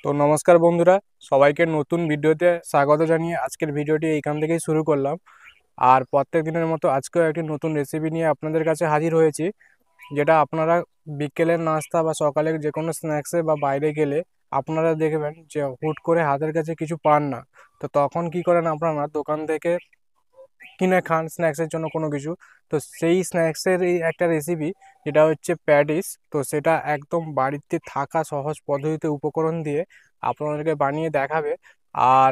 তো নমস্কার বন্ধুরা, সবাইকে নতুন ভিডিওতে স্বাগত জানিয়ে আজকের ভিডিওটি এইখান থেকেই শুরু করলাম। আর প্রত্যেক দিনের মতো আজকেও একটি নতুন রেসিপি নিয়ে আপনাদের কাছে হাজির হয়েছি, যেটা আপনারা বিকেলের নাস্তা বা সকালে যে কোনো স্ন্যাক্সে বা বাইরে গেলে আপনারা দেখবেন যে হুট করে হাতের কাছে কিছু পান না। তো তখন কি করেন আপনারা, দোকান থেকে কিনে খান স্ন্যাক্সের জন্য কোনো কিছু। তো সেই স্ন্যাক্সের এই একটা রেসিপি, যেটা হচ্ছে প্যাটিস। তো সেটা একদম বাড়িতে থাকা সহজ পদ্ধতিতে উপকরণ দিয়ে আপনাদেরকে বানিয়ে দেখাবে। আর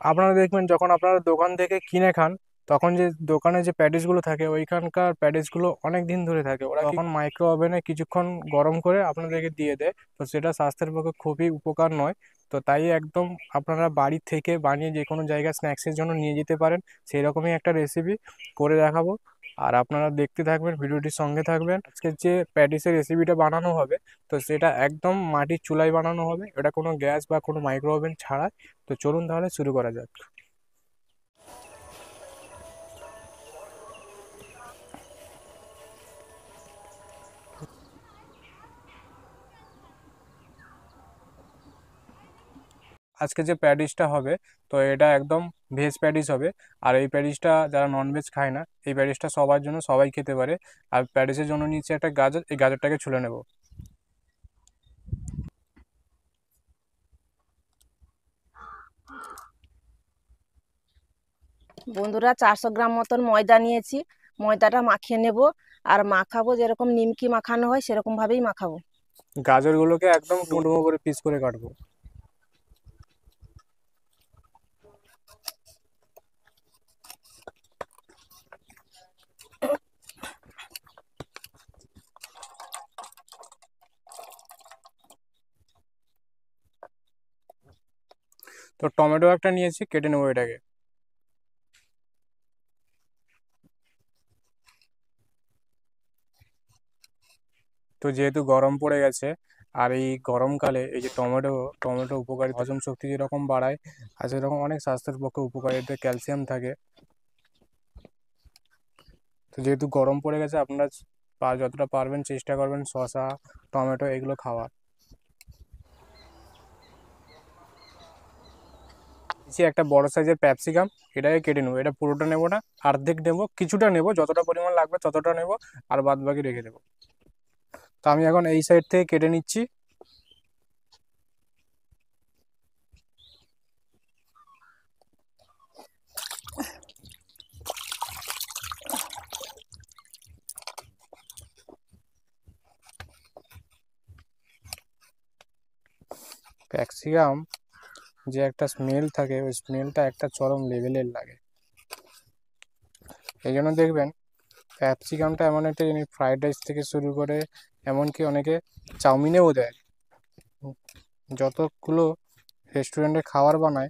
আপনারা দেখবেন যখন আপনারা দোকান থেকে কিনে খান, তখন যে দোকানে যে প্যাটিসগুলো থাকে ওইখানকার প্যাটিসগুলো অনেক দিন ধরে থাকে, ওরা তখন মাইক্রো ওভেনে কিছুক্ষণ গরম করে আপনাদেরকে দিয়ে দেয়। তো সেটা স্বাস্থ্যের পক্ষে খুবই উপকার নয়। তো তাই একদম আপনারা বাড়ি থেকে বানিয়ে যে কোনো জায়গায় স্ন্যাক্সের জন্য নিয়ে যেতে পারেন, সেই রকমই একটা রেসিপি করে দেখাবো। আর আপনারা দেখতে থাকবেন, ভিডিওটির সঙ্গে থাকবেন। আজকে যে প্যাটিসের রেসিপিটা বানানো হবে, তো সেটা একদম মাটির চুলায় বানানো হবে, এটা কোনো গ্যাস বা কোনো মাইক্রো ওভেন ছাড়া। তো চলুন তাহলে শুরু করা যাক। আজকে যে প্যাটিসটা হবে, তো এটা একদম ভেজ প্যাটিস হবে। আর এই প্যাটিসটা যারা ননভেজ খায় না, এই প্যাটিসটা সবার জন্য, সবাই খেতে পারে। আর প্যাটিসের জন্য নিচে একটা গাজর, এই গাজরটাকে ছুলে নেব। বন্ধুরা, 400 গ্রাম মতন ময়দা নিয়েছি। ময়দাটা মাখিয়ে নেব। আর মাখাবো যেরকম নিমকি মাখানো হয় সেরকম ভাবেই মাখাবো। গাজরগুলোকে একদম ডুমো ডুমো করে পিস করে কাটবো। তো টমেটো একটা নিয়েছি, কেটে নেবো এটাকে। তো যেহেতু গরম পড়ে গেছে, আর এই গরমকালে এই যে টমেটো, টমেটো উপকারী, হজম শক্তি যেরকম বাড়ায় আর সেরকম অনেক স্বাস্থ্যের পক্ষে উপকারী, এতে ক্যালসিয়াম থাকে। তো যেহেতু গরম পড়ে গেছে, আপনারা যতটা পারবেন চেষ্টা করবেন শসা, টমেটো এগুলো খাওয়ার। নিচে একটা বড় সাইজের ক্যাপসিকাম, এটাকে কেটে নেবো। এটা পুরোটা নেবো না, অর্ধেক নেবো, কিছুটা নেবো, যতটা পরিমাণ লাগবে ততটা নেবো, আর বাদ বাকি রেখে দেবো। তো আমি এখন এই সাইড থেকে কেটে নিচ্ছি। ক্যাপসিকাম যে একটা স্মেল থাকে, ওই স্মেলটা একটা চরম লেভেলের লাগে। এই জন্য দেখবেন ক্যাপসিকামটা এমন একটা জিনিস, ফ্রাইড রাইস থেকে শুরু করে এমনকি অনেকে চাউমিনেও দেয়। যতগুলো রেস্টুরেন্টে খাবার বানায়,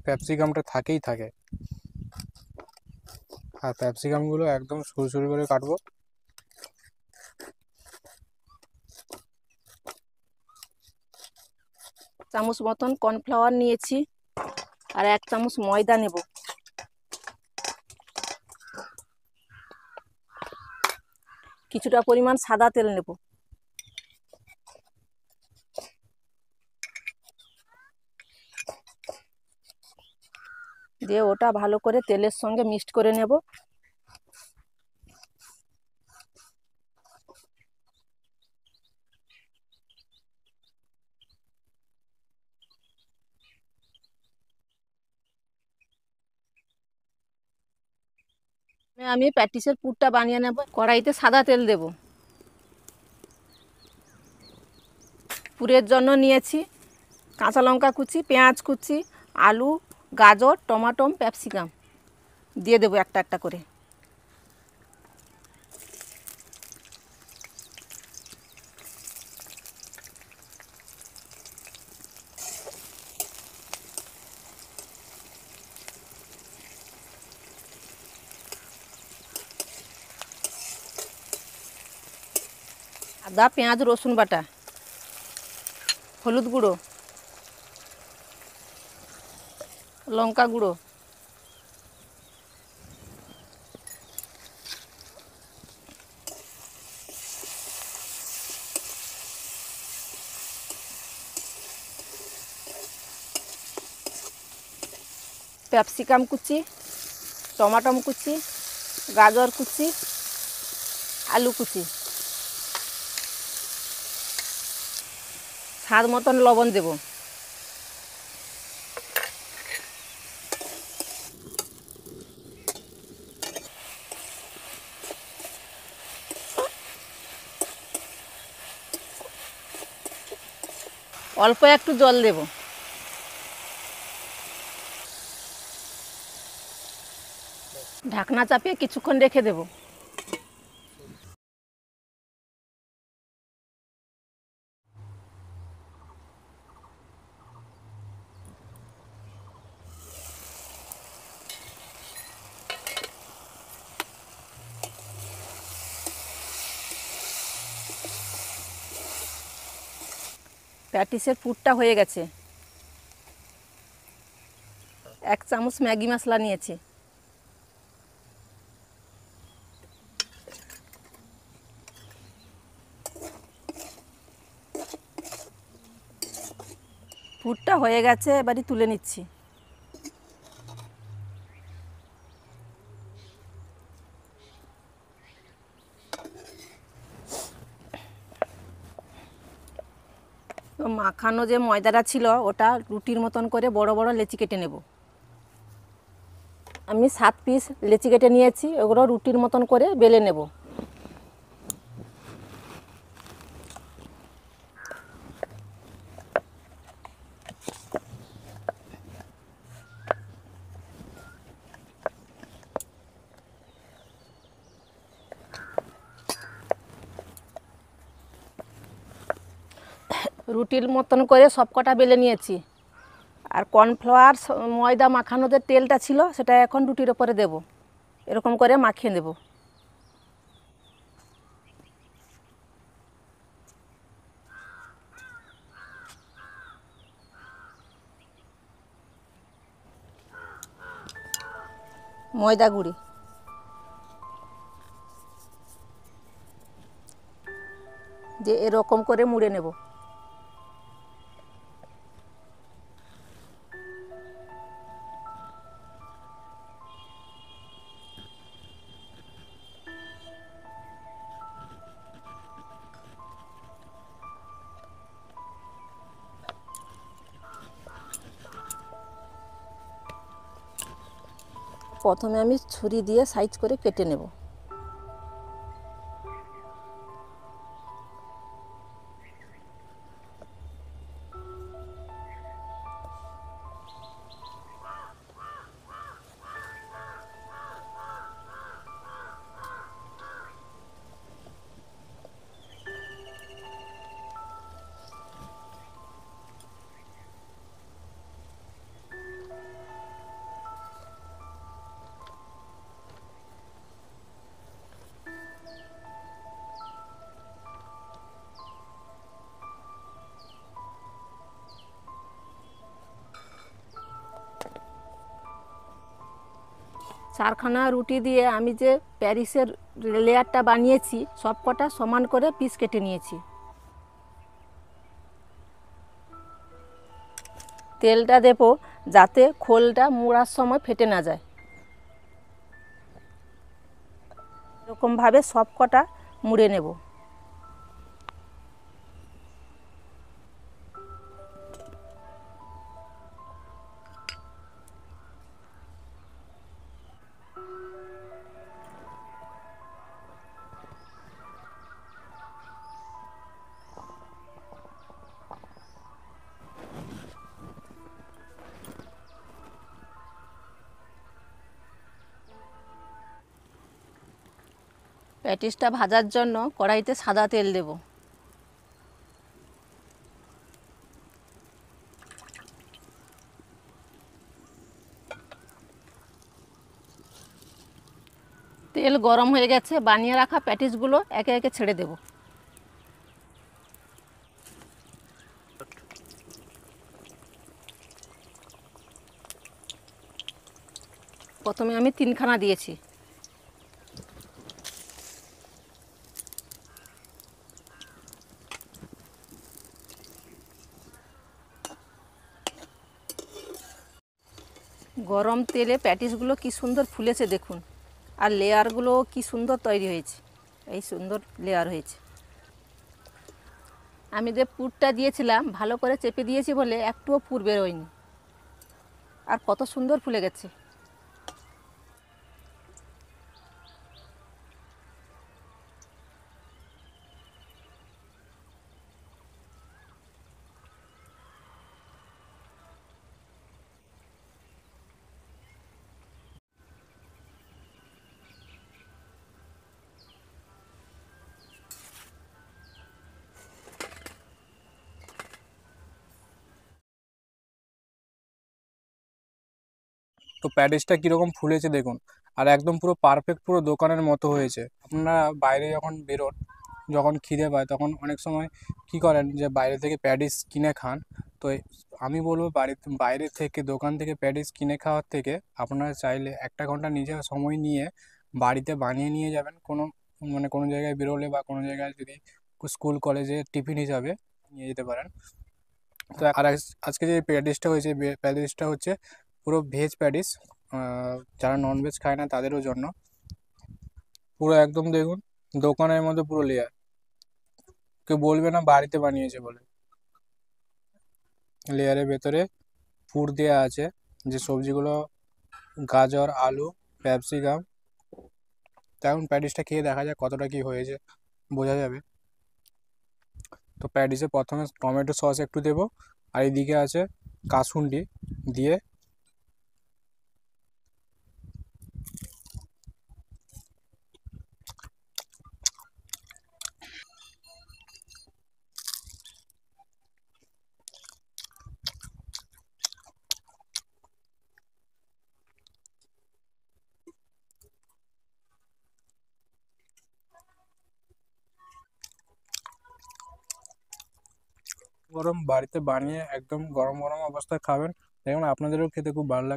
ক্যাপসিকামটা থাকেই থাকে। আর ক্যাপসিকামগুলো একদম সরু সরু করে কাটবো। চামচ মতন কর্নফ্লাওয়ার নিয়েছি। আর 1 চামচ ময়দা নেব। কিছুটা পরিমাণ সাদা তেল নেব। দিয়ে ওটা ভালো করে তেলের সঙ্গে মিক্সড করে নেব। আমি প্যাটিসের পুরটা বানিয়ে নেব। কড়াইতে সাদা তেল দেব। পুরের জন্য নিয়েছি কাঁচা লঙ্কা কুচি, পেঁয়াজ কুচি, আলু, গাজর, টমাটো, ক্যাপসিকাম দিয়ে দেবো একটা একটা করে। আদা, পেঁয়াজ, রসুন বাটা, হলুদ গুঁড়ো, লঙ্কা গুঁড়ো, ক্যাপসিকাম কুচি, টমাটম কুচি, গাজর কুচি, আলু কুচি, স্বাদ মতন লবণ দেব। অল্প একটু জল দেব। ঢাকনা চাপিয়ে কিছুক্ষণ রেখে দেব। প্যাটিসের পুরটা হয়ে গেছে। 1 চামচ ম্যাগি মশলা নিয়েছি। পুরটা হয়ে গেছে, এবারে তুলে নিচ্ছি। তো মাখানো যে ময়দাটা ছিল ওটা রুটির মতন করে বড় বড় লেচি কেটে নেব। আমি 7 পিস লেচি কেটে নিয়েছি, ওগুলো রুটির মতন করে বেলে নেব। রুটির মতন করে সব কটা বেলে নিয়েছি। আর কর্নফ্লাওয়ার ময়দা মাখানো যে তেলটা ছিল সেটা এখন রুটির ওপরে দেব। এরকম করে মাখিয়ে দেব। ময়দা গুঁড়ি, যে এরকম করে মুড়ে নেব। প্রথমে আমি ছুরি দিয়ে সাইজ করে কেটে নেব। চারখানা রুটি দিয়ে আমি যে প্যারিসের লেয়ারটা বানিয়েছি সব কটা সমান করে পিস কেটে নিয়েছি। তেলটা দেব যাতে খোলটা মোড়ার সময় ফেটে না যায়। এরকমভাবে সব কটা মুড়ে নেব। প্যাটিসটা ভাজার জন্য কড়াইতে সাদা তেল দেব। তেল গরম হয়ে গেছে, বানিয়ে রাখা প্যাটিসগুলো একে একে ছেড়ে দেব। প্রথমে আমি 3খানা দিয়েছি। গরম তেলে প্যাটিসগুলো কি সুন্দর ফুলেছে দেখুন, আর লেয়ারগুলো কি সুন্দর তৈরি হয়েছে, এই সুন্দর লেয়ার হয়েছে। আমি যে পুরটা দিয়েছিলাম ভালো করে চেপে দিয়েছি বলে একটুও পুর বেরোয়নি, আর কত সুন্দর ফুলে গেছে। তো প্যাটিসটা কীরকম ফুলেছে দেখুন, আর একদম পুরো পারফেক্ট, পুরো দোকানের মতো হয়েছে। আপনারা বাইরে যখন বেরোন, যখন খিদে পায় তখন অনেক সময় কি করেন যে বাইরে থেকে প্যাটিস কিনে খান। তো আমি বলবো বাইরে থেকে, দোকান থেকে প্যাটিস কিনে খাওয়ার থেকে আপনারা চাইলে 1 ঘন্টা নিজের সময় নিয়ে বাড়িতে বানিয়ে নিয়ে যাবেন। কোনো জায়গায় বেরোলে বা কোনো জায়গায় যদি স্কুল কলেজে টিফিন হিসাবে নিয়ে যেতে পারেন। তো আজকে যে প্যাটিসটা হয়েছে, প্যাটিসটা হচ্ছে পুরো ভেজ প্যাটিস। যারা ননভেজ খায় না তাদেরও জন্য। পুরো একদম দেখুন দোকানের মধ্যে পুরো লেয়ার, কেউ বলবে না বাড়িতে বানিয়েছে বলে। লেয়ারের ভেতরে পুর দেওয়া আছে, যে সবজিগুলো গাজর, আলু, ক্যাপসিকাম। তেমন প্যাটিসটা খেয়ে দেখা যাক কতটা কি হয়েছে, বোঝা যাবে। তো প্যাটিসে প্রথমে টমেটো সস একটু দেবো, আর এইদিকে আছে কাসুন্দি দিয়ে গরম বাড়িতে বানিয়ে একদম গরম গরম অবস্থায় খাবেন, দেখুন আপনাদেরও খেতে খুব ভালো লাগবে।